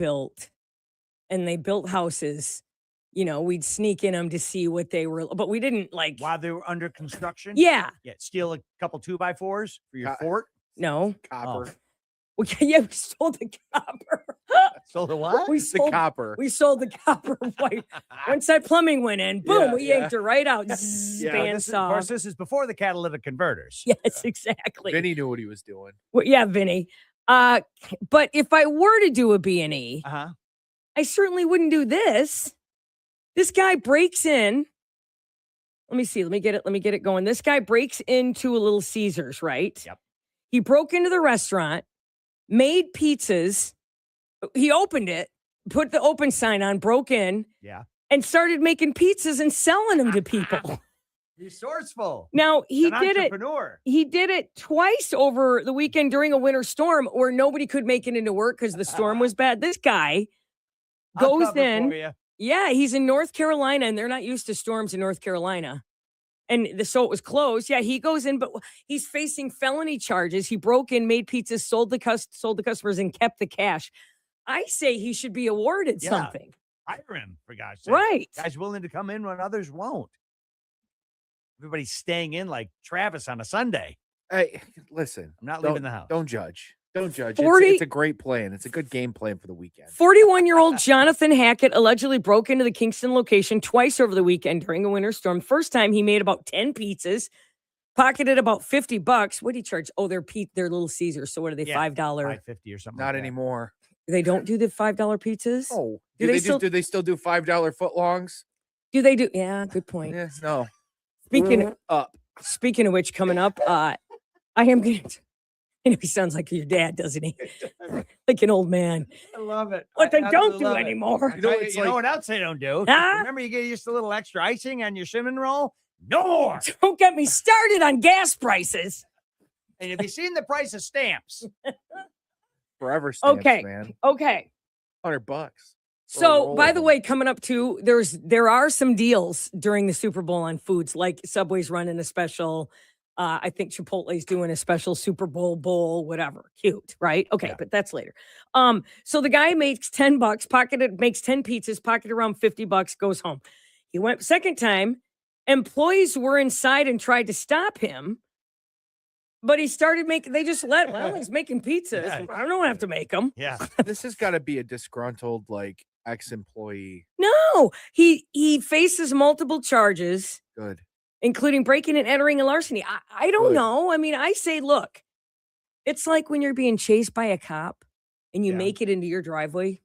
built and they built houses, we'd sneak in them to see what they were, but we didn't like. While they were under construction? Yeah. Yeah. Steal a couple 2x4s for your fort? No. Copper. We sold the copper. Sold the what? The copper. We sold the copper white. Once that plumbing went in, boom, we yanked her right out. Of course, this is before the catalytic converters. Yes, exactly. Vinny knew what he was doing. Well, yeah, Vinny. But if I were to do a B&E, I certainly wouldn't do this. This guy breaks in. Let me see. Let me get it going. This guy breaks into a Little Caesars, right? Yep. He broke into the restaurant, made pizzas. He opened it, put the open sign on, broke in, and started making pizzas and selling them to people. Resourceful. Now he An did it. entrepreneur. He did it twice over the weekend during a winter storm where nobody could make it into work because the storm was bad. This guy goes in. Yeah, he's in North Carolina, and they're not used to storms in North Carolina. And so it was closed. Yeah, he goes in, but he's facing felony charges. He broke in, made pizzas, sold the customers, and kept the cash. I say he should be awarded something. Hire him, for God's sake. Right. Guys willing to come in when others won't. Everybody's staying in like Travis on a Sunday. Hey, listen. I'm not leaving the house. Don't judge. Don't judge. 40 It's a great plan. It's a good game plan for the weekend. 41-year-old Jonathan Hackett allegedly broke into the Kingston location twice over the weekend during a winter storm. First time he made about 10 pizzas, pocketed about $50. What did he charge? Oh, they're Little Caesars. So what are they? $5? $5.50 or something. Not anymore. They don't do the $5 pizzas? Oh, do they still do $5 footlongs? Do they do? Yeah, good point. Yes, no. Speaking of which, coming up, I am going to. He sounds like your dad, doesn't he? Like an old man. I love it. What they don't do anymore. You know what else they don't do? Remember, you get just a little extra icing on your cinnamon roll? No more. Don't get me started on gas prices. And have you seen the price of stamps? Forever stamps, man. Okay. $100. So, by the way, coming up too, there are some deals during the Super Bowl on foods, like Subway's running a special. I think Chipotle's doing a special Super Bowl bowl, whatever. Cute, right? Okay, but that's later. So the guy makes $10, makes 10 pizzas, pocketed around $50, goes home. He went second time. Employees were inside and tried to stop him, but he started making. They just he's making pizzas. Yeah. I don't have to make them. Yeah, this has got to be a disgruntled ex-employee. No, he faces multiple charges. Good. Including breaking and entering a larceny. I don't know. I mean, I say, look, it's like when you're being chased by a cop and you make it into your driveway.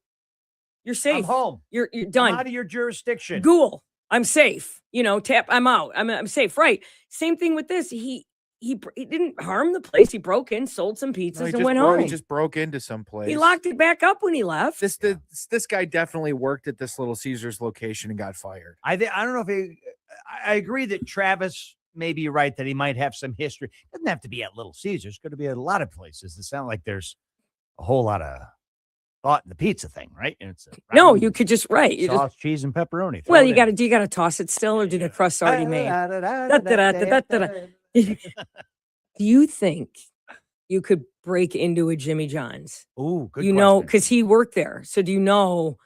You're safe. I'm home. You're done. I'm out of your jurisdiction. Ghoul. I'm safe. Tap. I'm out. I'm safe. Right. Same thing with this. He didn't harm the place. He broke in, sold some pizzas, and went home. He just broke into some place. He locked it back up when he left. This guy definitely worked at this Little Caesars location and got fired. I don't know if I agree that Travis may be right that he might have some history. Doesn't have to be at Little Caesars. Could be at a lot of places. It sounds like there's a whole lot of thought in the pizza thing, right? And it's you could just sauce, cheese, and pepperoni. Well, you got to toss it still, or do the crust already made? Do you think you could break into a Jimmy John's? Oh, good. Because he worked there. So do you know?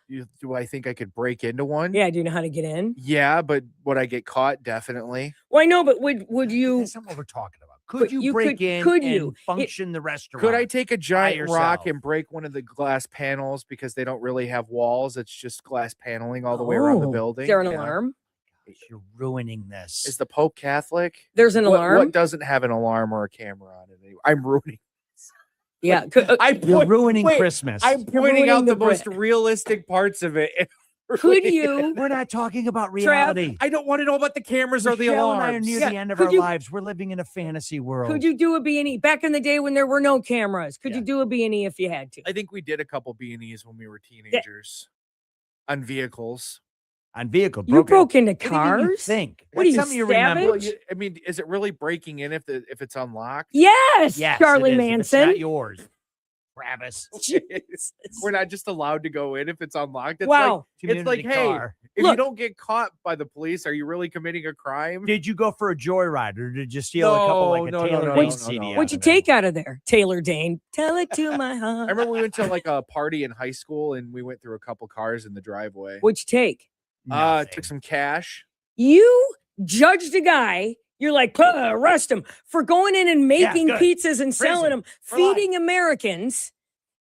Do I think I could break into one? Yeah. Do you know how to get in? Yeah, but would I get caught? Definitely. Well, I know, but would you? That's not what we're talking about. Could you break in? Could you function the restaurant? Could I take a giant rock and break one of the glass panels because they don't really have walls? It's just glass paneling all the way around the building. Is there an alarm? You're ruining this. Is the Pope Catholic? There's an alarm. What doesn't have an alarm or a camera on it? I'm ruining. Yeah, you're ruining Christmas. I'm pointing out the most realistic parts of it. Could you? We're not talking about reality. I don't want to know about the cameras or the alarms. And I are near the end of our lives. We're living in a fantasy world. Could you do a B&E back in the day when there were no cameras? Could you do a B&E if you had to? I think we did a couple B&Es when we were teenagers on vehicles. You broke into cars? What do you think? What do you something you remember? Well, I mean, is it really breaking in if it's unlocked? Yes, Charlie it is. Manson. It's not yours. Travis. Jesus. We're not just allowed to go in if it's unlocked. It's Wow. It's like, Community hey, car. if you Look. don't get caught by the police, are you really committing a crime? Did you go for a joyride or did you steal a couple like a No, no, Taylor no, Dane no, CD? no. out What'd you of there? take out of there, Taylor Dane? Tell it to my I heart. remember we went to like a party in high school and we went through a couple cars in the driveway. What'd you take? Nothing. Took some cash. You judged a guy. You're like, arrest him for going in and making good. pizzas and selling Prison. them, For life. feeding Americans,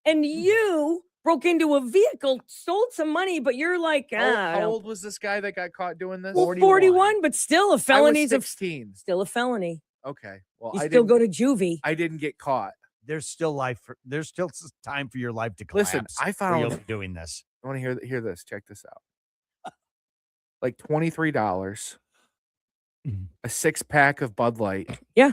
and you broke into a vehicle, stole some money, but you're like, How old was this guy that got caught doing this? 41, but still a felony is I was 16. still a felony. Okay. Well, You I still didn't, go to juvie. I didn't get caught. There's still time for your life to collapse. Listen, I or found you'll be doing this. I want to hear this. Check this out. Like $23, Mhm. a 6-pack of Bud Light. Yeah.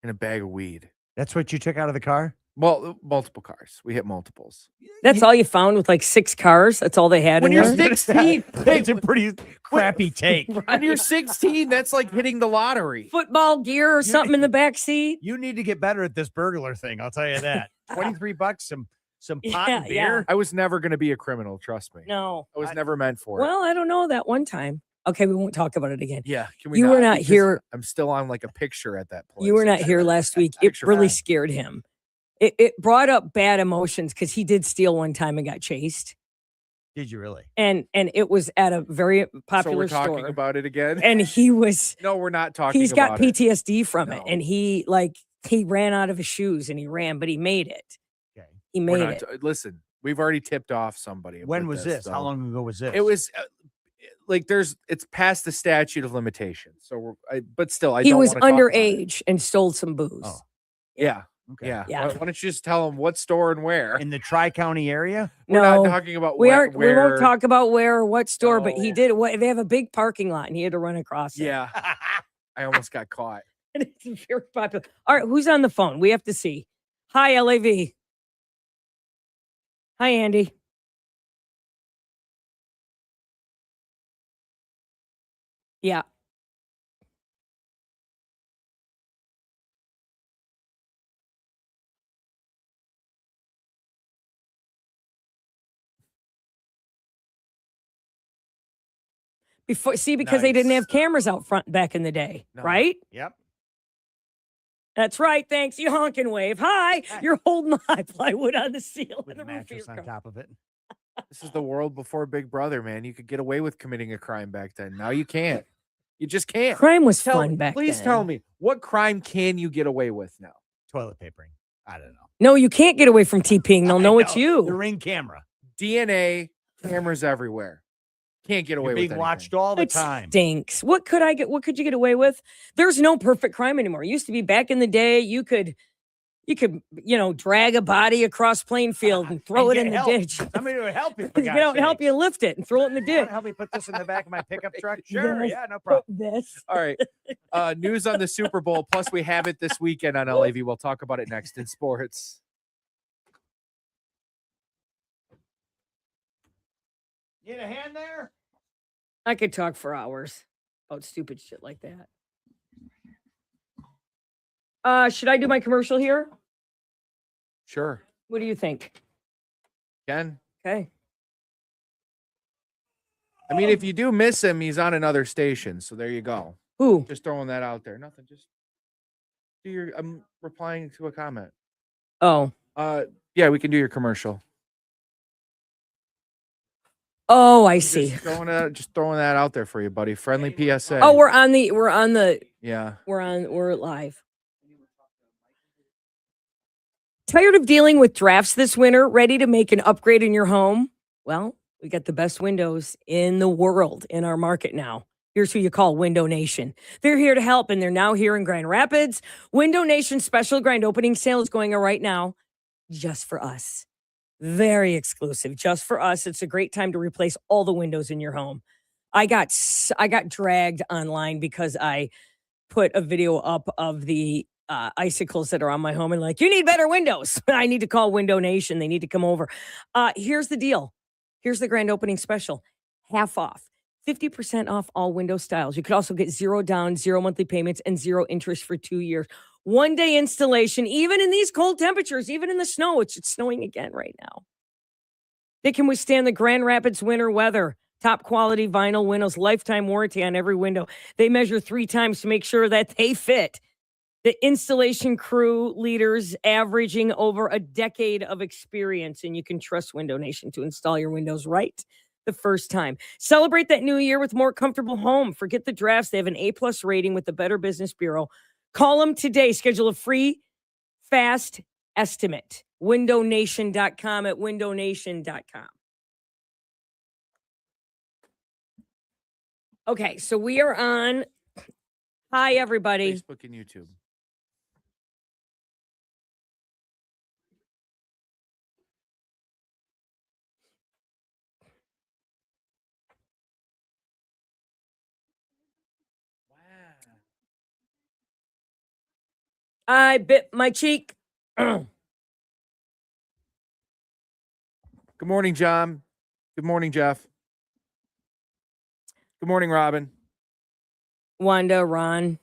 And a bag of weed. That's what you took out of the car? Well, multiple cars. We hit multiples. That's all you found with like 6 cars. That's all they had When in you're there. 16, It's a pretty crappy take. when you're 16, that's like hitting the lottery. Football gear or something in the back seat. You need to get better at this burglar thing. I'll tell you that. $23, some pot and Yeah, beer. I was never going to be a criminal. Trust me. No. I was never meant for it. Well, I don't know that one time. Okay, we won't talk about it again. Yeah. Can we You were not Because here. I'm still on like a picture at that point. You were not here last week. It Picture really fine. scared him. It brought up bad emotions because he did steal one time and got chased. Did you really? And it was at a very So popular we're talking store. about it again. And he was No, we're not talking. he's got about it. PTSD from it. No. And he ran out of his shoes and he ran, but he made it. Okay. He We're made not it. Listen, we've already tipped off somebody. When with was this? so- How long ago was this? It was like it's past the statute of limitations. So but still, I He don't was wanna talk about it. underage and stole some booze. Oh. Yeah, Okay. yeah. Yeah. Why don't you just tell them what store and where? In the Tri-County area? We're No, not talking about we where, aren't. We won't talk about where or what store, but he No. did. What they have a big parking lot, and he had to run across it. Yeah, I almost got caught. And it's very popular. All right, who's on the phone? We have to see. Hi, LAV. Hi, Andy. Yeah. Because they didn't Nice. have cameras out front back in the day, No. right? Yep. That's right. Thanks. You honk and wave. Hi. You're holding my plywood on the ceiling. With the a roof of mattress your on car. top of it. This is the world before Big Brother, man. You could get away with committing a crime back then. Now you can't. You just can't. Crime was fun back Please then. tell me, what crime can you get away with now? Toilet papering. I don't know. No, you can't get away from TPing. They'll know it's The you. Ring camera. DNA cameras everywhere. Can't get away You're with being anything. watched all the It time. stinks. What could you get away with? There's no perfect crime anymore. It used to be back in the day, you could, drag a body across Plainfield and throw And it in get the help. ditch. Somebody would help you. For You God's know, help sakes. you lift it and throw it in the You wanna ditch. help me put this in the back of my pickup truck? Sure. Yes. Yeah, no problem. This. All right. News on the Super Bowl. Plus, we have it this weekend on LAV. We'll talk about it next in sports. Need a hand there? I could talk for hours about stupid shit like that. Should I do my commercial here? Sure. What do you think? Ken? Okay. I mean, if you do miss him, he's on another station. So there you go. Who? Just throwing that out there. Nothing. Just do your. I'm replying to a comment. Oh. Yeah, we can do your commercial. Oh, I see. Just throwing that out there for you, buddy. Friendly PSA. Oh, we're yeah. we're live. Tired of dealing with drafts this winter? Ready to make an upgrade in your home? Well, we got the best windows in the world in our market now. Here's who you call Window Nation. They're here to help, and they're now here in Grand Rapids. Window Nation's special grand opening sale is going on right now just for us. Very exclusive, just for us. It's a great time to replace all the windows in your home. I got dragged online because I put a video up of the icicles that are on my home and like, you need better windows. I need to call Window Nation. They need to come over. Here's the deal. Here's the grand opening special. Half off. 50% off all window styles. You could also get 0 down, 0 monthly payments, and 0 interest for 2 years. 1-day installation, even in these cold temperatures, even in the snow. It's snowing again right now. They can withstand the Grand Rapids winter weather. Top quality vinyl windows, lifetime warranty on every window. They measure 3 times to make sure that they fit. The installation crew leaders averaging over a decade of experience, and you can trust Window Nation to install your windows right the first time. Celebrate that new year with more comfortable home. Forget the drafts. They have an A+ rating with the Better Business Bureau. Call them today. Schedule a free, fast estimate. WindowNation.com at WindowNation.com. Okay, so we are on. Hi, everybody. Facebook and YouTube. I bit my cheek. Good morning, John. Good morning, Jeff. Good morning, Robin. Wanda, Ron.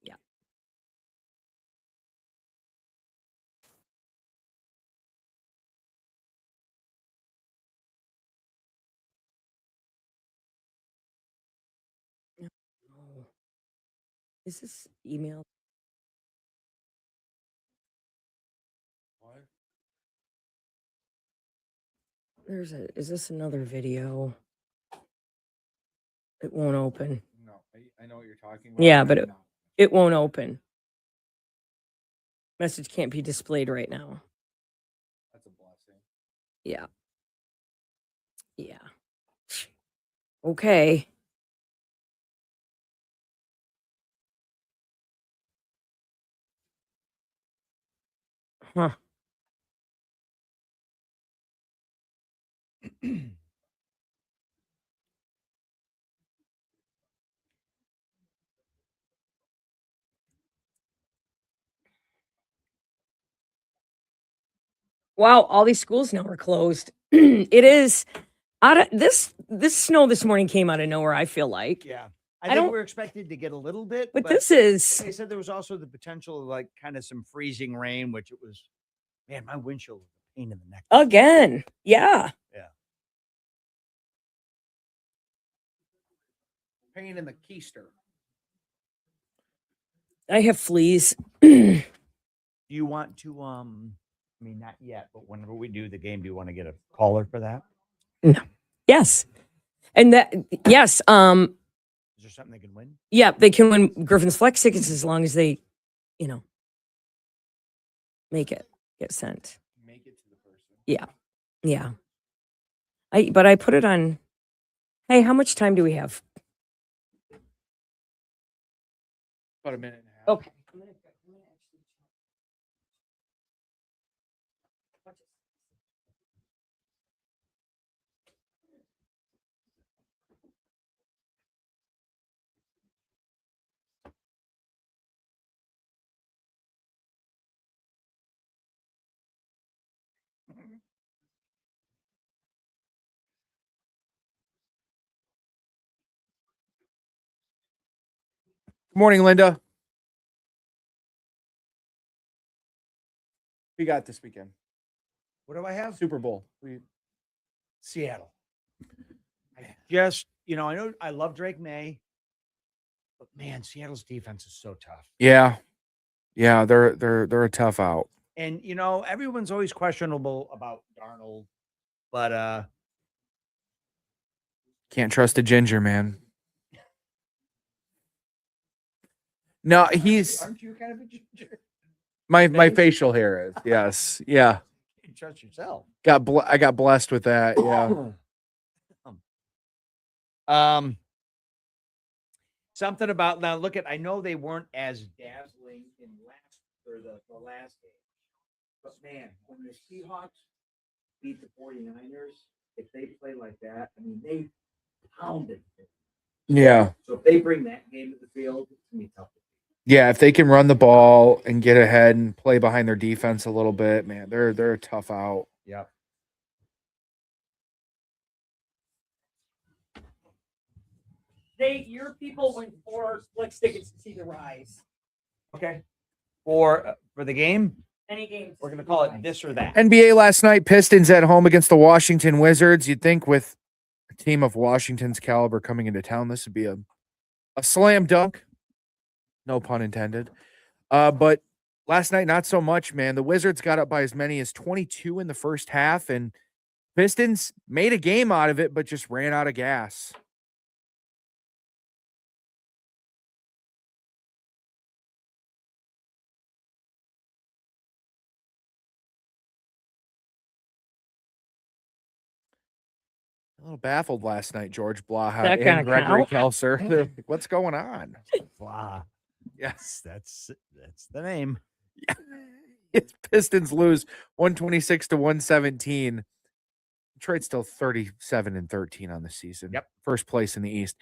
Yeah. Oh. Is this email? What? Is this another video? It won't open. No, I know what you're talking about. Yeah, but it won't open. Message can't be displayed right now. That's a blessing. Yeah. Yeah. Okay. Huh. Wow, all these schools now are closed. It is out of this snow this morning came out of nowhere, I feel like. Yeah. I I think don't- we're expected to get a little bit, But this is they said there was also the potential of like kind of some freezing rain, which it was, man, my windshield was a pain in the neck. again. Yeah. Pain in the keister. I have fleas. Do you want to, I mean, not yet, but whenever we do the game, do you want to get a caller for that? Yes. And that yes, Is there something they can win? yeah, they can win Griffin's Flex tickets as long as they, make it get sent. Make it to the person. Yeah. But I put it on. Hey, how much time do we have? About a minute and a half. Okay. Good morning, Linda. We got this weekend. What do I have? Super Bowl. Seattle. I just, I know I love Drake May, but man, Seattle's defense is so tough. Yeah. Yeah, they're a tough out. And everyone's always questionable about Darnold, but Can't trust a ginger, man. No, aren't you kind of a ginger? my Face? facial hair is. Yes. Yeah. You trust yourself. I got blessed with that. Yeah. Something about now. Look at. I know they weren't as dazzling in the last game, but man, when the Seahawks beat the 49ers, if they play like that, I mean, they pounded them. Yeah. So if they bring that game to the field, it's gonna be tough. Yeah, if they can run the ball and get ahead and play behind their defense a little bit, man, they're a tough out. Yep. Your people went 4 Flex tickets to see the Rise. Okay. For the game, Any game. we're gonna call it this or that. NBA last night, Pistons at home against the Washington Wizards. You'd think with a team of Washington's caliber coming into town, this would be a slam dunk. No pun intended. But last night, not so much, man. The Wizards got up by as many as 22 in the first half, and Pistons made a game out of it, but just ran out of gas. A little baffled last night, George Blaha That and gonna Gregory count? Kelser. They're like, what's going on? Blah. Yes. That's the name. Pistons lose 126-117. Detroit's still 37-13 on the season. Yep. First place in the East.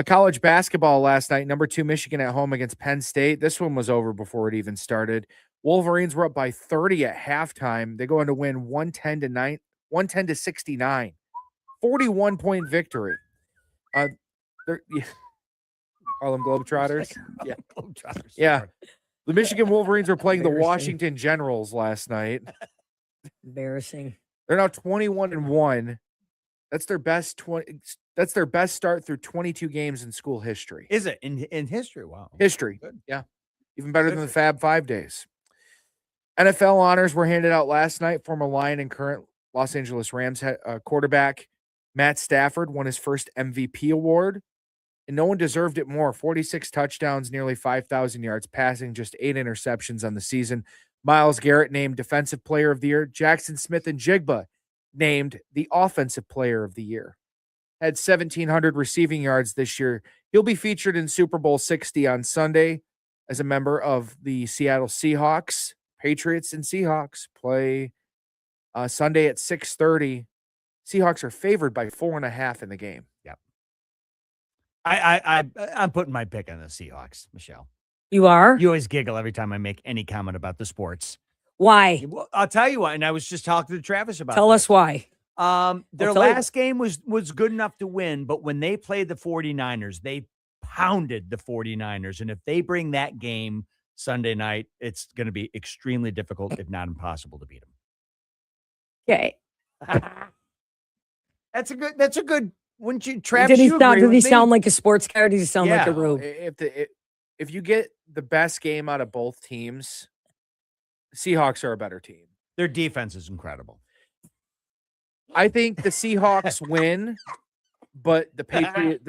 College basketball last night, number 2 Michigan at home against Penn State. This one was over before it even started. Wolverines were up by 30 at halftime. They go on to win 110-69. 41-point victory. Harlem Globetrotters. Yeah. Globetrotters. Yeah. The Michigan Wolverines were playing the Embarrassing. Washington Generals last night. Embarrassing. They're now 21-1. That's their best start through 22 games in school history. Is it in history? Wow. History. Good. Yeah. Even better Good than the for Fab 5 days. NFL honors were handed out last night. Former Lion and current Los Angeles Rams quarterback Matt Stafford won his first MVP award, and no one deserved it more. 46 touchdowns, nearly 5,000 yards passing, just 8 interceptions on the season. Myles Garrett named Defensive Player of the Year. Jackson Smith and Jigba named the Offensive Player of the Year. Had 1,700 receiving yards this year. He'll be featured in Super Bowl 60 on Sunday as a member of the Seattle Seahawks. Patriots and Seahawks play Sunday at 6:30. Seahawks are favored by 4.5 in the game. Yep. I'm putting my pick on the Seahawks, Michelle. You are? You always giggle every time I make any comment about the sports. Why? Well, I'll tell you why. And I was just talking to Travis about Tell this. us why. Their tell you. last game was good enough to win, but when they played the 49ers, they pounded the 49ers. And if they bring that game Sunday night, it's going to be extremely difficult, if not impossible, to beat them. Okay. That's a good. Wouldn't you, Travis? Did he you sound? agree Did he with me? sound like a sports guy, or did he sound like a Yeah. rube? If you get the best game out of both teams, Seahawks are a better team. Their defense is incredible. I think the Seahawks win, but the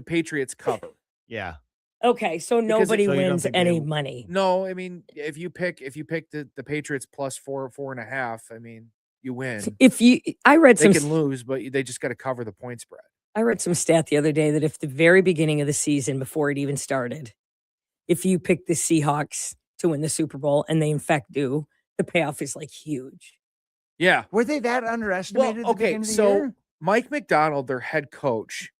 Patriots cover. Yeah. Okay, so nobody so you don't wins think they any will- money. No, I mean if you pick the Patriots plus 4.5, I mean you win. I read They some. can lose, but they just got to cover the point spread. I read some stat the other day that if the very beginning of the season, before it even started, if you pick the Seahawks to win the Super Bowl, and they in fact do, the payoff is like huge. Yeah. Were they that underestimated? Well, at the beginning of the so year? Mike McDonald, their head coach,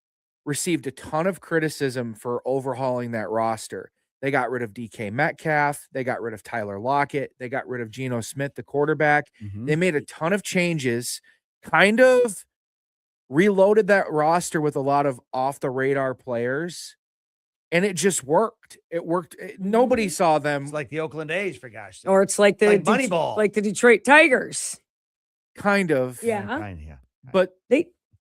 received a ton of criticism for overhauling that roster. They got rid of DK Metcalf. They got rid of Tyler Lockett. They got rid of Geno Smith, the quarterback. Mhm. They made a ton of changes, kind of reloaded that roster with a lot of off-the-radar players, and it just worked. It worked. Nobody saw them. It's like the Oakland A's, for gosh sake. Or it's like the Like Moneyball. like the Detroit Tigers. Kind of. Yeah. Yeah.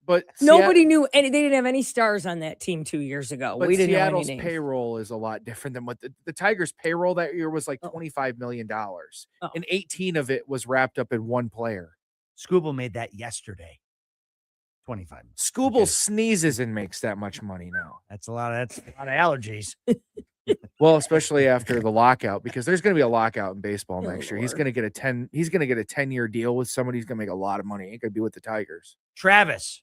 But Nobody knew any. They didn't have any stars on that team 2 years ago. But We didn't Seattle's know any names. payroll is a lot different than what the Tigers' payroll that year was like Oh. $25 million. Oh. And 18 of it was wrapped up in one player. Scooble made that yesterday. 25. Scooble Okay. sneezes and makes that much money now. That's a lot of allergies. Well, especially after the lockout, because there's going to be a lockout in baseball Oh, next year. He's Lord. going to get a 10-year deal with somebody. He's going to make a lot of money. He ain't going to be with the Tigers. Travis.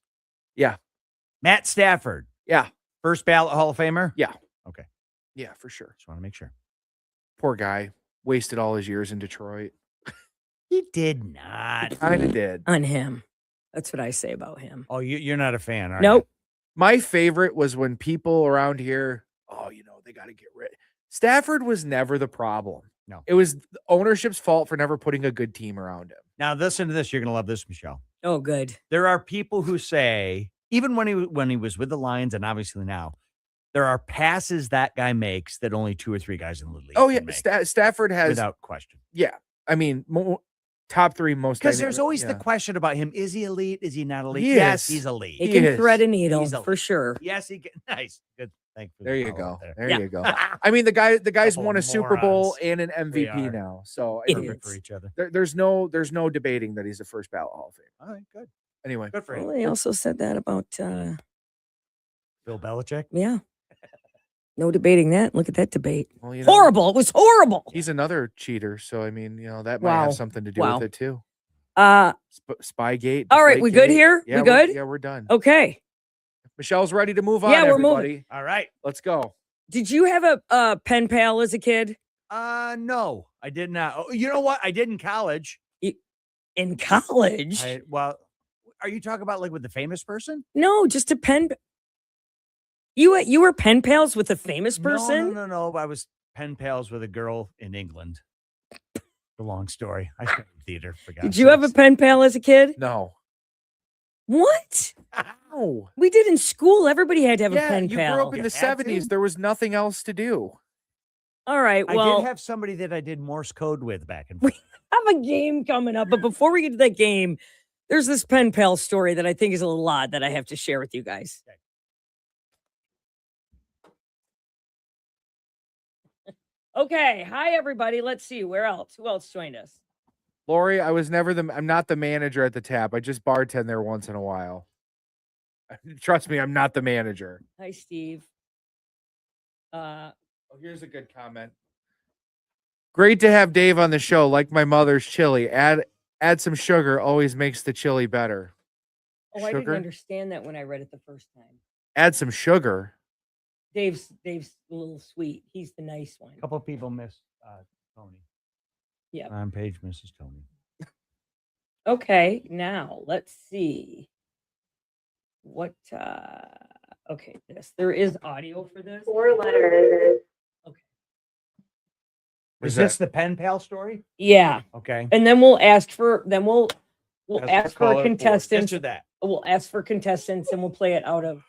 Yeah. Matt Stafford. Yeah. First ballot Hall of Famer? Yeah. Okay. Yeah, for sure. Just want to make sure. Poor guy. Wasted all his years in Detroit. He did not. Kind of did. On him. That's what I say about him. Oh, you're not a fan, are Nope. My favorite was when people around here, they got to get rid. Stafford was never the problem. No. It was the ownership's fault for never putting a good team around him. Now listen to this. You're gonna love this, Michelle. Oh, good. There are people who say, even when he was with the Lions, and obviously now, there are passes that guy makes that only 2 or 3 guys in the league. Oh yeah, can make, Stafford has without question. yeah. I mean, top 3 most Because there's dynamic- always yeah. the question about him: is he elite? Is he not elite? He Yes, is. he's elite. He He can is. thread a needle He's for sure. Yes, he can. Nice, good. Thank you. for the There you follow-up go. there. There Yeah. you go. I mean, the guy's Couple won a of Super Bowl morons. and an We MVP are. now. So It Perfect for is. each other. there's no debating that he's the first ballot Hall of Fame. All right, good. Anyway, Good for him. Well, they also said that about, Bill Belichick. yeah. No debating that. Look at that debate. well, you know, Horrible. It was horrible. he's another cheater, so I mean, that might Wow. have something to do Wow. with it too. Spygate. All right, we good Deflategate. here? We Yeah, good? Yeah, we're done. Okay. Michelle's ready to move on. Yeah, we're moving. everybody. All right. Let's go. Did you have a pen pal as a kid? No, I did not. Oh, you know what? I did in college. In college? Well, are you talking about like with the famous person? No, just a pen. You were pen pals with a famous person? No. I was pen pals with a girl in England. A long story. I studied theater. For Did God's you have a sakes. pen pal as a kid? No. What? No. We did in school. Everybody had to have a Yeah, pen you pal. grew up in You the had to? 70s. There was nothing else to do. All right. I Well, did have somebody that I did Morse code with back and forth. have a game coming up. But before we get to that game, there's this pen pal story that I think is a little odd that I have to share with you guys. Okay. Hi, everybody. Let's see. Where else? Who else joined us? Lori, I'm not the manager at the tap. I just bartend there once in a while. Trust me, I'm not the manager. Hi, Steve. Oh, here's a good comment. Great to have Dave on the show. Like my mother's chili. Add some sugar. Always makes the chili better. Oh, I didn't Sugar? understand that when I read it the first time. Add some sugar. Dave's a little sweet. He's the nice one. A couple of people missed Tony. Yep. On page Mrs. Tony. Okay, now let's see. What okay, there is audio for this. 4 letters. Is Is this the pen pal story? Yeah. Okay. And then we'll ask for we'll ask for caller four. contestants. This or that. We'll ask for contestants and we'll play it out of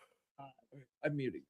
I'm muting.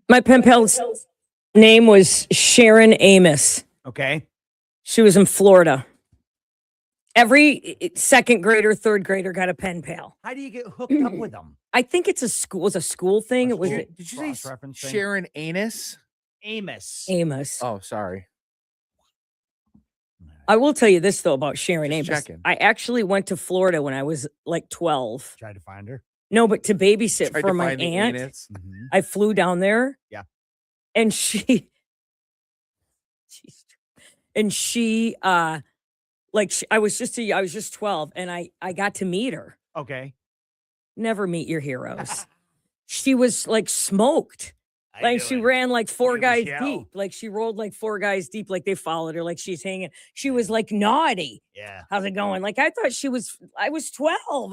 my pen pal's name was Sharon Amos. Okay. She was in Florida. second grader, third grader got a pen pal. How do you get hooked up with them? I think it's a school thing. It was school? Did you say Cross-referencing? Sharon Anus? Amos. Amos. Oh, sorry. I will tell you this though about Sharon Just Amos. checking. I actually went to Florida when I was like 12. Tried to find her. No, but to babysit Tried for to my find the aunt. anus. I flew down there. Yeah. And she I was just 12 and I got to meet her. Okay. Never meet your heroes. She was like smoked. How you Like she doing? ran like four You, guys Michelle? deep. Like she rolled like four guys deep. Like they followed her. Like she's hanging. She was like naughty. Yeah. How's it going? Like I thought I was 12.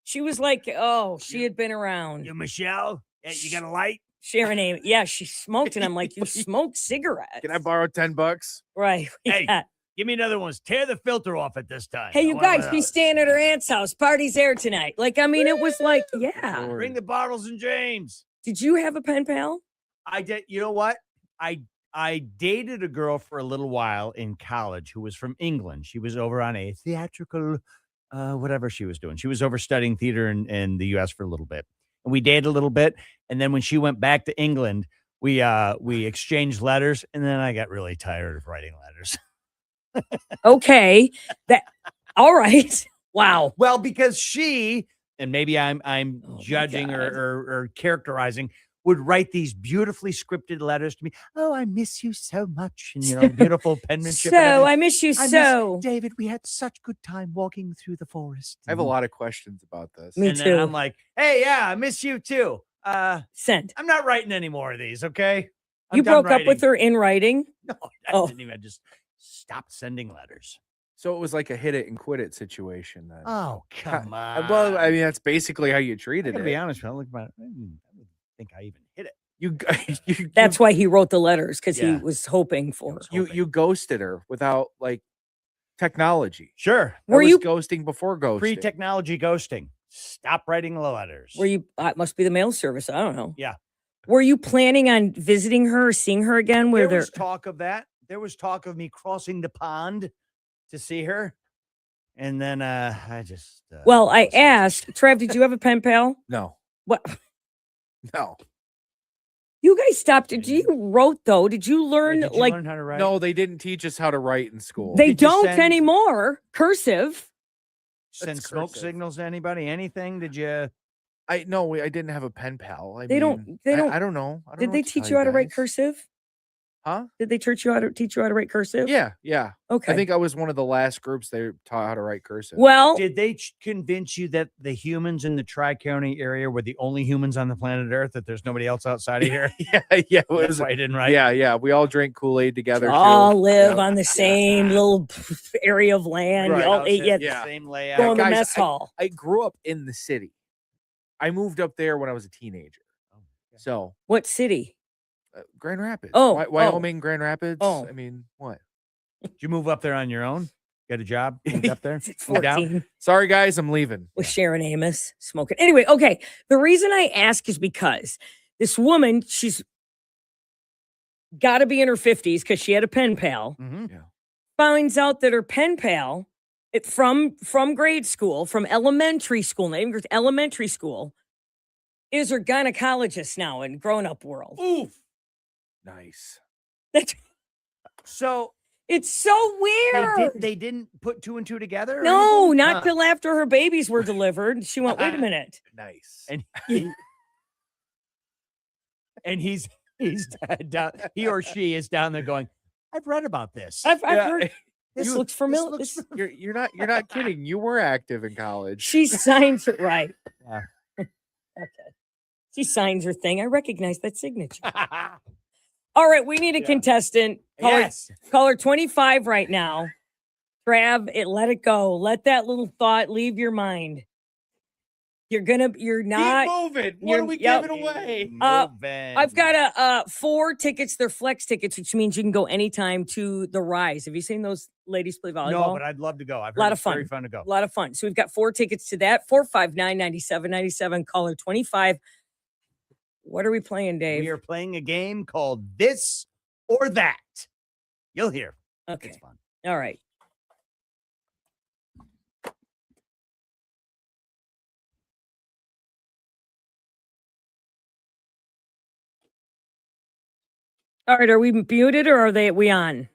She was like, oh, she had been around. You Michelle? Yeah, you got a light? Sharon Amos. Yeah, she smoked. And I'm like, you smoke cigarettes. Can I borrow $10? Right. Hey, yeah. Give me another one. Tear the filter off at this time. Hey, I you want guys one be of those. staying at her aunt's house. Party's there tonight. Like, I mean, it was like, yeah. Lord. Bring the bottles and James. Did you have a pen pal? I did. You know what? I dated a girl for a little while in college who was from England. She was over on a theatrical, whatever she was doing. She was over studying theater in the U.S. for a little bit, and we dated a little bit. And then when she went back to England, we exchanged letters, and then I got really tired of writing letters. Okay. All right. Wow. Well, because she, and maybe I'm Oh my judging God. or characterizing, would write these beautifully scripted letters to me. Oh, I miss you so much. And, beautiful penmanship. and So everything. I miss you I miss so. David, we had such good time walking through the forest. I have a lot of questions about this. Me and too. then I'm like, hey, yeah, I miss you too. Sent. I'm not writing any more of these, okay? I'm You done broke up with writing. her in writing? No, I Oh. didn't even. I just stopped sending letters. So it was like a hit it and quit it situation then. Oh, come on. Well, I mean, that's basically how you I treated gotta it. be honest, when I look about it, I don't think I even hit it. That's why he wrote the letters, because he Yeah. was hoping for her. was you ghosted her without like technology. Sure. That Were was you ghosting before ghosting? Pre-technology ghosting. Stop writing the letters. Were you? It must be the mail service. I don't know. Yeah. Were you planning on visiting her or seeing her again? Where There was talk of that. There was talk of me crossing the pond to see her. And then I just Well, I lost asked Trev. Did you have a pen pal? No, What? no, You guys stopped. Did you wrote though? Did you it. learn Did you like learn how to write? no. They didn't teach us how to write in school. they Did you don't send- anymore? Cursive. Send That's smoke cursive. signals to anybody? Anything? Did you? I didn't have a pen pal. I They don't- mean, they don't- I don't know. I don't Did know they what to teach tell you how to write guys. cursive? Huh? Did they teach you how to write cursive? Yeah, yeah. Okay. I think I was one of the last groups they taught how to write cursive. Well, Did they convince you that the humans in the Tri-County area were the only humans on the planet Earth? That there's nobody else outside of here? yeah, yeah. It That's was, why I didn't write. yeah, yeah. We all drank Kool-Aid together. all too. live Yeah. on the same little area of land. Right. You all ate yet Yeah. Same layout. go in the Guys, mess hall. I grew up in the city. I moved up there when I was a teenager. So What city? Grand Rapids. Oh, Wyoming, Grand Rapids. Oh. I mean, what? Did you move up there on your own? Get a job? Moved up there? It's Moved out? 14 Sorry, guys, I'm leaving. with Sharon Amos smoking. Anyway, okay. The reason I ask is because this woman, she's got to be in her 50s because she had a pen pal. Mhm. Finds out that her pen pal from grade school, from elementary school, not even elementary school, is her gynecologist now in grown-up world. Oof. Nice. That's, So it's so weird. they didn't put two and two together? or No, anything? not Huh. till after her babies were delivered. She went, wait a minute. Nice. And and he's down, he or she is down there going, I've read about this. I've Yeah, heard this you- looks familiar. looks This- You're not kidding. You were active in college. She signs it right. Yeah. Okay. She signs her thing. I recognize that signature. All right, we need a Yeah. contestant. Yes. Caller 25 right now. Grab it, let it go. Let that little thought leave your mind. You're not. Keep moving. What you're- are we yep. giving away? I've got a 4 tickets. They're flex tickets, which means you can go anytime to the Rise. Have you seen those ladies play volleyball? No, but I'd love to go. I've heard Lot it's of fun. very fun to go. A lot of fun. So we've got 4 tickets to that. 459-9797. Caller 25. What are we playing, Dave? We are playing a game called This or That. You'll hear. Okay. It's fun. All right. All right, are we muted or we on?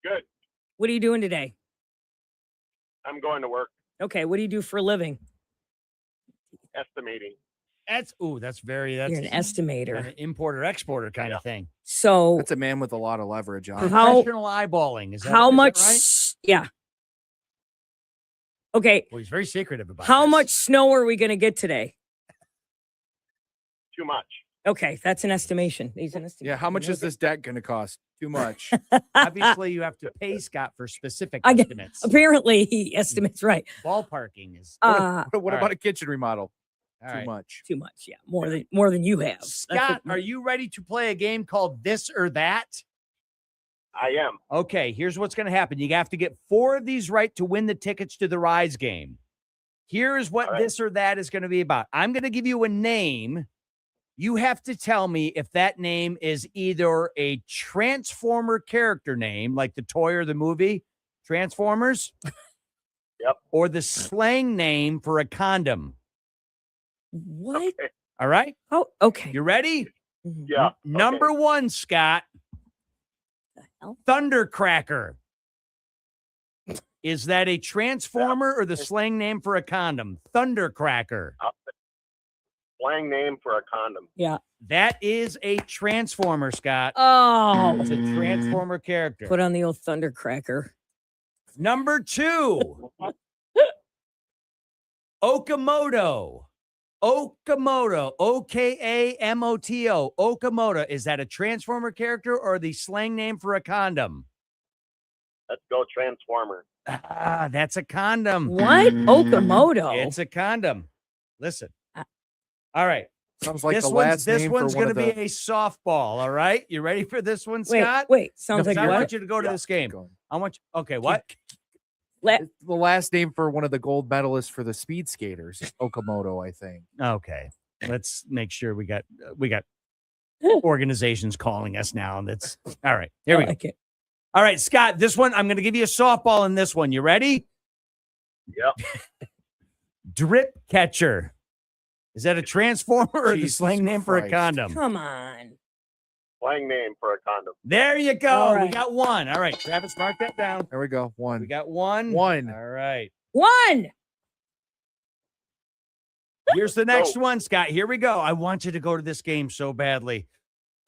Good. What are you doing today? I'm going to work Okay. What do you do for a living? estimating. That's very, You're an estimator. an importer exporter kind of thing. So That's a man with a lot of leverage on. How- Professional eyeballing. Is that, how is that much? right? Yeah. Okay. Well, he's very secretive about How this. much snow are we going to get today? Too much. Okay, that's an estimation. He's an estimation. Yeah, how much is this deck going to cost? Too much. Obviously, you have to pay Scott for specific I get- estimates. Apparently, he estimates right. Ballparking is Uh, What All about right. a kitchen remodel? all Too right. much. too much. Yeah, more than you have. That's Scott, what- are you ready to play a game called This or That? I am. Okay, here's what's going to happen. You have to get 4 of these right to win the tickets to the Rise game. Here's what All right. This or That is going to be about. I'm going to give you a name. You have to tell me if that name is either a Transformer character name, like the toy or the movie Transformers. Yep. Or the slang name for a condom. What? Okay. All right? Oh, okay. You ready? Mhm. Yeah. okay. Number 1, Scott. The hell? Thundercracker. Is that a transformer or the slang name for a condom? Thundercracker. Slang name for a condom. That is a transformer, Scott. Oh, It's a transformer character. put on the old Thundercracker. Number 2. Okamoto. Okamoto. Okamoto. Okamoto. Is that a transformer character or the slang name for a condom? Let's go Transformer. Ah, that's a condom. What? Okamoto. It's a condom. Listen. Uh, All right. Sounds like this the one's, last this name one's for one going to of be the. a softball. All right. You ready for this one, wait, Scott? wait. Sounds like I what? want you to go to Yeah. this game. Going. I want you. Okay. What? Let, It's the last name for one of the gold medalists for the speed skaters, Okamoto, I think. Okay. Let's make sure we got organizations calling us now. That's all right. Here we I go. like it. All right, Scott, this one, I'm going to give you a softball in this one. You ready? Yep. Drip catcher. Is that a transformer or the Jesus slang name for a Christ. condom? Come on. Slang name for a condom. There you go. All We right. got one. All right, Travis, mark that down. There we go. We One. got one. One. All right. One. Here's the next one, Scott. Here we go. I want you to go to this game so badly.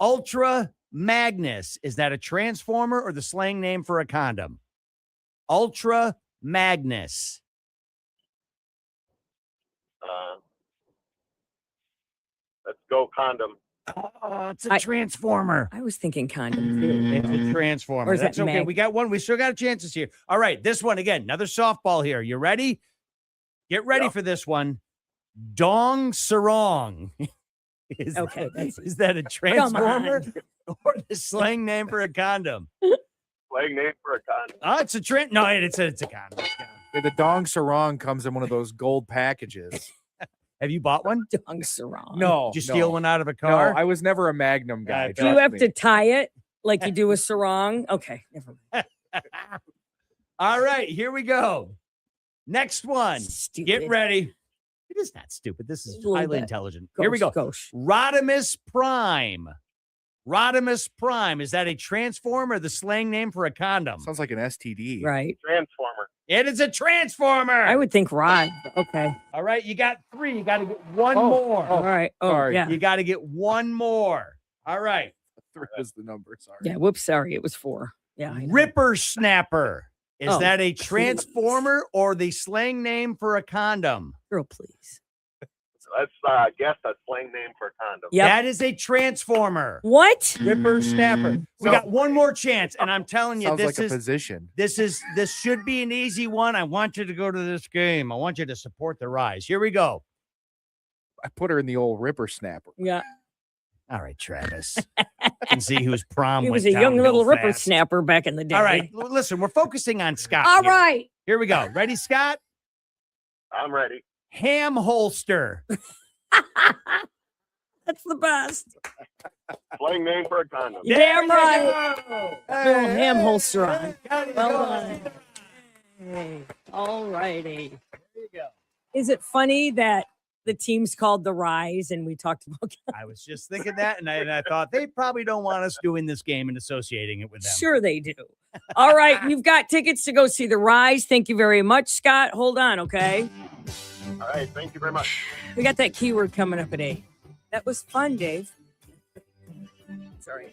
Ultra Magnus. Is that a transformer or the slang name for a condom? Ultra Magnus. Let's go condom. Oh, it's a I- transformer. I was thinking condom too. It's a transformer. Or is that That's okay. mag- We got one. We still got chances here. All right. This one again, another softball here. You ready? Get ready Yep. for this one. Dong Sarong. Is, Okay, is that a Come transformer on. or the slang name for a condom? Slang name for a condom. Oh, it's a trend. No, it's a condom. It's a condom. Hey, the Dong Sarong comes in one of those gold packages. Have you bought one? Dong Sarong. No. Did you no. steal one out of a No, car? I was never a Magnum guy. Do Do you trust have me. to tie it like you do a sarong? Okay, never mind. All right, here we go. Next one. Stupid. Get ready. It is not stupid. This is A little highly bit. intelligent. Here we go. Gosh. Rodimus Prime. Rodimus Prime. Is that a transformer or the slang name for a condom? Sounds like an STD. Right. Transformer. It is a transformer. I would think Rod. but Okay. All right, you got 3. You got to get one Oh, more. All right. Oh, sorry. yeah. You got to get one more. All right. 3 was the number. Sorry. Yeah. Whoops. Sorry. It was 4. Yeah. I know. Ripper Snapper. Is Oh, that a please. transformer or the slang name for a condom? Girl, please. Let's guess a slang name for a condom. Yep. That is a transformer. What? Ripper Snapper. We So- got one more chance, and I'm telling you, Sounds this like a is position. this should be an easy one. I want you to go to this game. I want you to support the Rise. Here we go. I put her in the old Ripper Snapper. Yeah. All right, Travis. Can see whose prom He was a went young little downhill ripper fast. snapper back in the day. All right, listen, we're focusing on Scott. All here. right. Here we go. Ready, Scott? I'm ready. Ham holster. That's the best. Slang name for a condom. Yeah. Damn There you right. go. Little ham holster on. There you Well go. done. Hey, all righty. There you go. Is it funny that the team's called the Rise, and we talked about. I was just thinking that, and I thought they probably don't want us doing this game and associating it with them. Sure, they do. All right, you've got tickets to go see the Rise. Thank you very much, Scott. Hold on, okay? All right. Thank you very much. We got that keyword coming up at 8. That was fun, Dave. Sorry.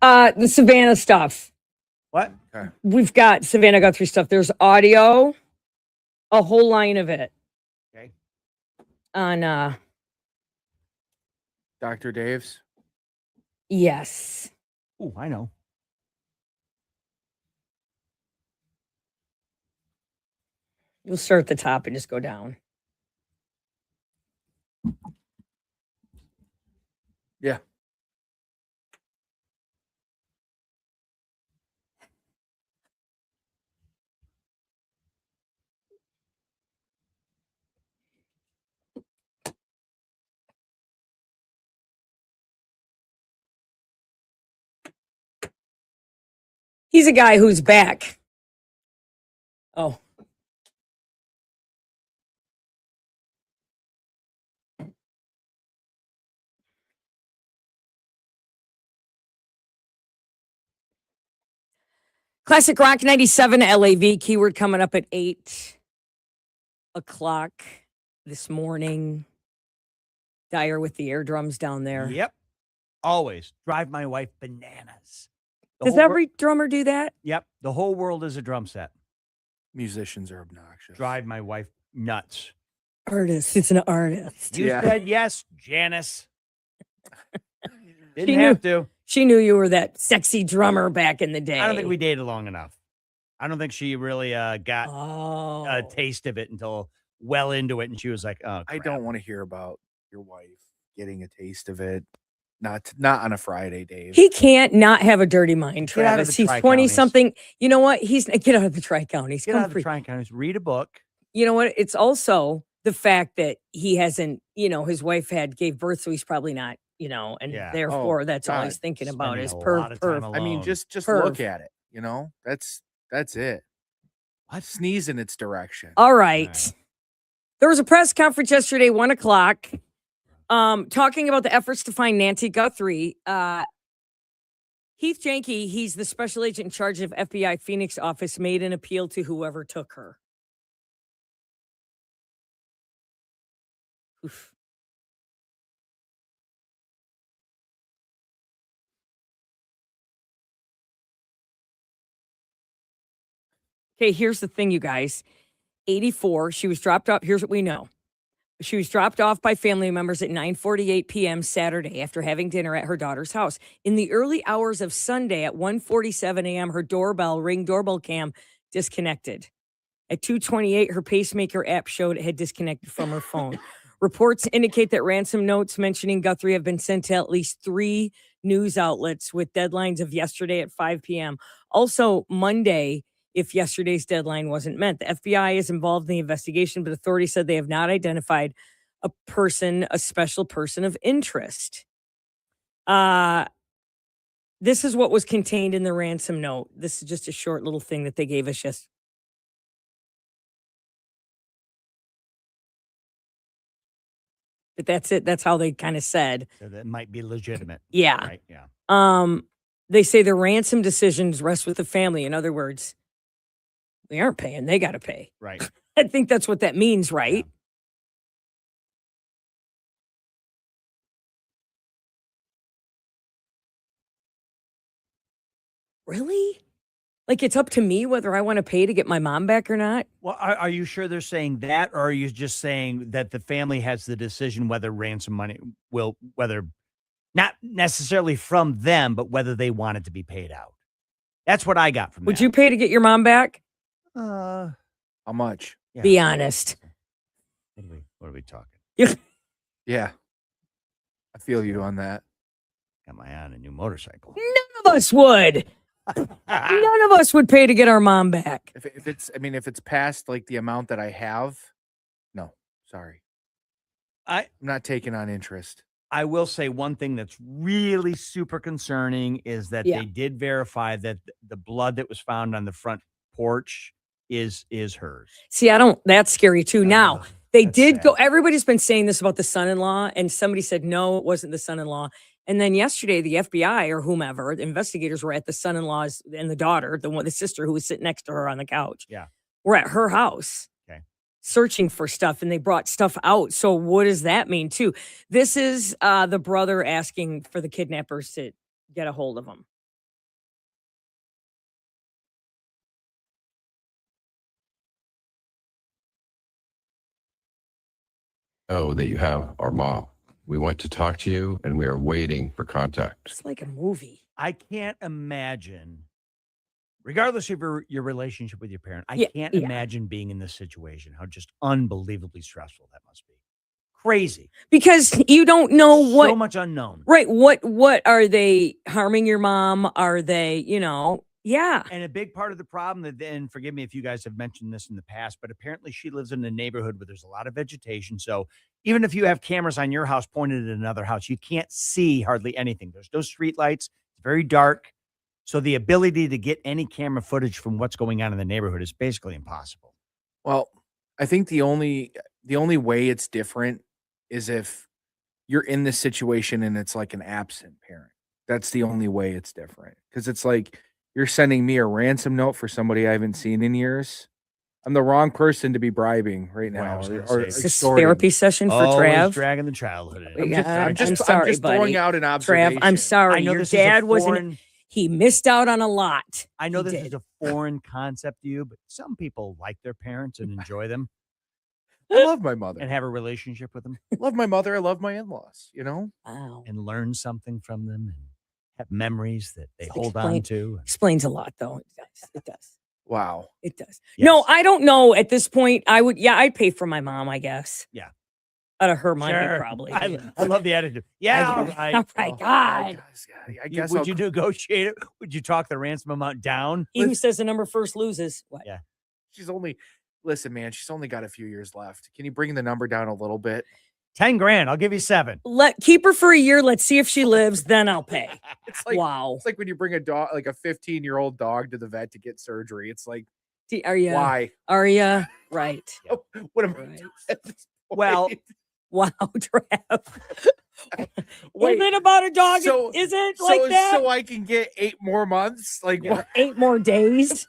The Savannah stuff. What? We've got Savannah Guthrie stuff. There's audio, a whole line of it Okay. on Dr. Dave's. yes. Oh, I know. We'll start at the top and just go down. Yeah. He's a guy who's back. Oh. Classic Rock 97 LAV keyword coming up at 8 o'clock this morning. Dyer with the air drums down there. Yep. Always drive my wife bananas. The Does whole wor- every drummer do that? Yep. The whole world is a drum set. Musicians are obnoxious. Drive my wife nuts. Artist. It's an artist. You Yeah. said yes, Janice. Didn't She knew- have to. She knew you were that sexy drummer back in the day. I don't think we dated long enough. I don't think she really got Oh. a taste of it until well into it, and she was like, "Oh, I crap." don't want to hear about your wife getting a taste of it. Not on a Friday, Dave. He can't not have a dirty mind, Get out of Travis. the He's Tri-Counties. 20 something. You know what? He's get out of the Tri-Counties. Get Come out of the free. Tri-Counties. Read a book. You know what? It's also the fact that he hasn't, his wife gave birth, so he's probably not, and Yeah. therefore that's all God. he's thinking about Spending is a perv, lot of time perv. I mean, alone. just Perv. look at it. That's it. What? Sneeze in its direction. All right. right. There was a press conference yesterday, 1 o'clock, talking about the efforts to find Nancy Guthrie. Heath Janke, he's the special agent in charge of FBI Phoenix office, made an appeal to whoever took her. Oof. Okay, here's the thing, you guys. 84, she was dropped off. Here's what we know. She was dropped off by family members at 9:48 p.m. Saturday after having dinner at her daughter's house. In the early hours of Sunday at 1:47 a.m., her doorbell cam disconnected. At 2:28, her pacemaker app showed it had disconnected from her phone. Reports indicate that ransom notes mentioning Guthrie have been sent to at least 3 news outlets with deadlines of yesterday at 5 p.m. Also, Monday, if yesterday's deadline wasn't met. The FBI is involved in the investigation, but authorities said they have not identified a special person of interest. This is what was contained in the ransom note. This is just a short little thing that they gave us yesterday. But that's it. That's how they kind of said. So that might be legitimate. Yeah. Right. Yeah. They say the ransom decisions rest with the family. In other words, we aren't paying. They got to pay. Right. I think that's what that means, right? Really? Like it's up to me whether I want to pay to get my mom back or not? Well, are you sure they're saying that, or are you just saying that the family has the decision whether ransom money whether not necessarily from them, but whether they want it to be paid out? That's what I got from Would that. you pay to get your mom back? How much? Yeah. Be honest. What are we talking? Yeah. I feel you on that. Got my eye on a new motorcycle. None of us would. None of us would pay to get our mom back. If it's past like the amount that I have, no, sorry. I'm not taking on interest. I will say one thing that's really super concerning is that Yeah. they did verify that the blood that was found on the front porch is hers. See, that's scary too. Now, Ugh, they that's did go, sad. everybody's been saying this about the son-in-law, and somebody said, no, it wasn't the son-in-law. And then yesterday, the FBI or whomever, the investigators were at the son-in-law's and the daughter, the sister who was sitting next to her on the couch. Yeah. We're at her house. Okay. Searching for stuff, and they brought stuff out. So what does that mean too? This is the brother asking for the kidnappers to get a hold of him. know that you have our mom. We want to talk to you and we are waiting for contact. It's like a movie. I can't imagine, regardless of your relationship with your parent, I Yeah, can't yeah. imagine being in this situation. How just unbelievably stressful that must be. Crazy. Because you don't know So what, much unknown. right? What are they harming your mom? Are they, yeah. And a big part of the problem that then, forgive me if you guys have mentioned this in the past, but apparently she lives in a neighborhood where there's a lot of vegetation. So even if you have cameras on your house pointed at another house, you can't see hardly anything. There's no street lights. It's very dark. So the ability to get any camera footage from what's going on in the neighborhood is basically impossible. Well, I think the only way it's different is if you're in this situation and it's like an absent parent. That's the only way it's different. Because it's like you're sending me a ransom note for somebody I haven't seen in years. I'm the wrong person to be bribing right Boy, I now. was gonna Or say, Is this extorting. therapy session for Always Trav? dragging the childhood in. Yeah, I'm just sorry, throwing buddy. out an Trav, observation. I'm sorry. I know Your this is a dad wasn't. foreign. He missed out on a lot. I know He this did. is a foreign concept to you, but some people like their parents and enjoy them I love my mother. and have a relationship with them Love my mother. I love my in-laws. You know, Wow. and learn something from them and have memories that they It's hold on to. Explains a lot, though. It does. It does. wow. It does. No, Yes. I don't know. At this point, I'd pay for my mom, I guess. Yeah. Out of her money, Sure. probably. I love the attitude. Yeah, all right. All right, Oh, God. guys, I You- guess would I'll- you negotiate it? Would you talk the ransom amount down? He who says the number first loses. What? Yeah. she's only listen, man. She's only got a few years left. Can you bring the number down a little bit? 10 grand. I'll give you 7. Keep her for a year. Let's see if she lives. Then I'll pay. It's like Wow. it's like when you bring a dog, like a 15-year-old dog, to the vet to get surgery. It's like, Are you? why? Are you? Right. What am Right. at this Well, point? Wow, Trav. Wait, Is it about a dog? so- Is it like so that? so I can get 8 more months? Like, Yeah, 8 more days.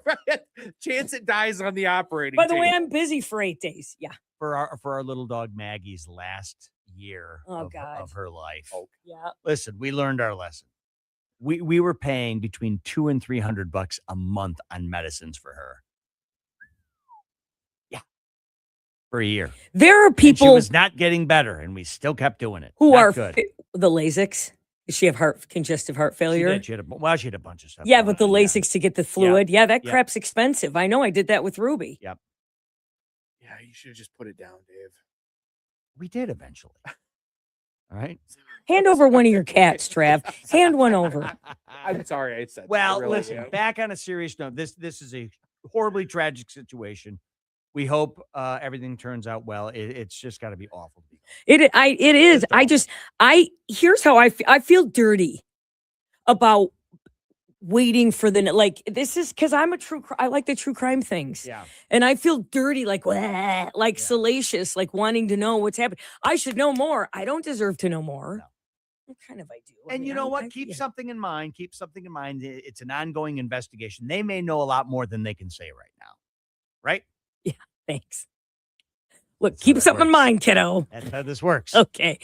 what? Chance it dies on the operating. By the way, table. I'm busy for 8 days. Yeah. for our little dog Maggie's last year Oh, God. of her life. Oh. Yeah. Listen, we learned our lesson. We were paying between $200 and $300 a month on medicines for her. Yeah. For a year. There are And she people was not getting better, and we still kept doing it. who Not are good. the Lasix. Does she have congestive heart She failure? did. She had a bunch of stuff. Yeah, going but the on, Lasix to get the fluid. Yeah, that Yeah. crap's expensive. I know. I did that with Ruby. yeah, you should have just put it down, Dave. We did eventually. All right. Hand over one of your cats, Trav. Hand one over. I'm sorry, I said. that, Well, really, listen, yeah. back on a serious note, this is a horribly tragic situation. We hope everything turns out well. It's just got to be awful. It is. It's I awful. just. Here's how I feel. I feel dirty about waiting for this is because I'm I like the true crime things. Yeah. And I feel dirty, like Yeah. salacious, like wanting to know what's happening. I should know more. I don't deserve to know more. No. What kind of I do? I And mean, you know I- what? I- Keep yeah. something in mind. Keep something in mind. It's an ongoing investigation. They may know a lot more than they can say right now. Right? Thanks. Look, That's how keep that something in works. mind, kiddo. That's how this works. Okay.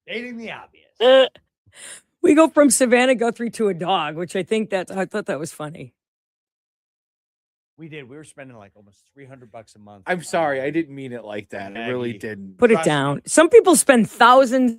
Stating the obvious. We go from Savannah Guthrie to a dog, which I thought that was funny. We did. We were spending like almost $300 a month. I'm sorry, on I didn't mean it like that. I really Maggie. didn't. Put it Trust me. down. Some people spend thousands